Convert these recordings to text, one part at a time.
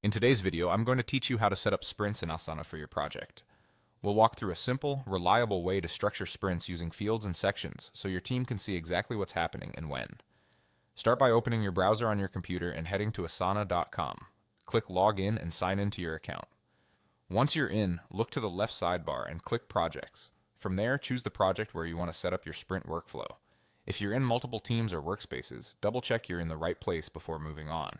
In today's video, I'm going to teach you how to set up sprints in Asana for your project. We'll walk through a simple, reliable way to structure sprints using fields and sections so your team can see exactly what's happening and when. Start by opening your browser on your computer and heading to asana.com. Click Log In and sign into your account. Once you're in, look to the left sidebar and click Projects. From there, choose the project where you want to set up your sprint workflow. If you're in multiple teams or workspaces, double-check you're in the right place before moving on.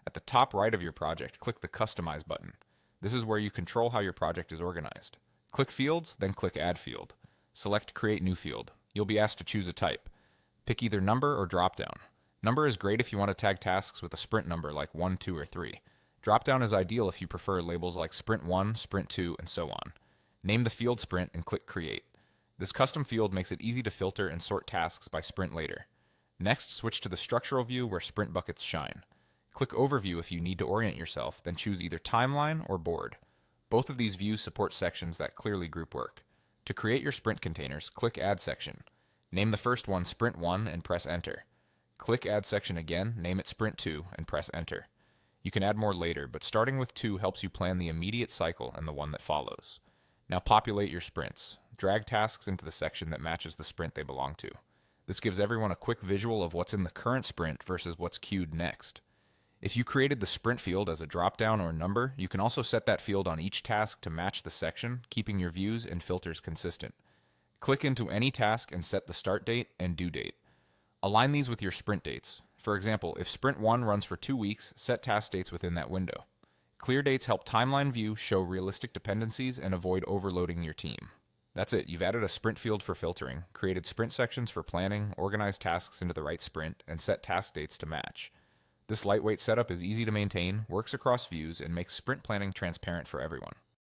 At the top right of your project, click the Customize button. This is where you control how your project is organized. Click Fields, then click Add Field. Select Create New Field. You'll be asked to choose a type. Pick either number or dropdown. Number is great if you want to tag tasks with a sprint number like 1, 2, or 3. Dropdown is ideal if you prefer labels like Sprint 1, Sprint 2, and so on. Name the field sprint and click Create. This custom field makes it easy to filter and sort tasks by sprint later. Next, switch to the structural view where sprint buckets shine. Click Overview if you need to orient yourself, then choose either Timeline or Board. Both of these views support sections that clearly group work. To create your sprint containers, click Add Section. Name the first one Sprint 1 and press Enter. Click Add Section again, name it Sprint 2, and press Enter. You can add more later, but starting with 2 helps you plan the immediate cycle and the one that follows. Now populate your sprints. Drag tasks into the section that matches the sprint they belong to. This gives everyone a quick visual of what's in the current sprint versus what's queued next. If you created the sprint field as a dropdown or number, you can also set that field on each task to match the section, keeping your views and filters consistent. Click into any task and set the start date and due date. Align these with your sprint dates. For example, if Sprint 1 runs for 2 weeks, set task dates within that window. Clear dates help Timeline View show realistic dependencies and avoid overloading your team. That's it, you've added a sprint field for filtering, created sprint sections for planning, organized tasks into the right sprint, and set task dates to match. This lightweight setup is easy to maintain, works across views, and makes sprint planning transparent for everyone.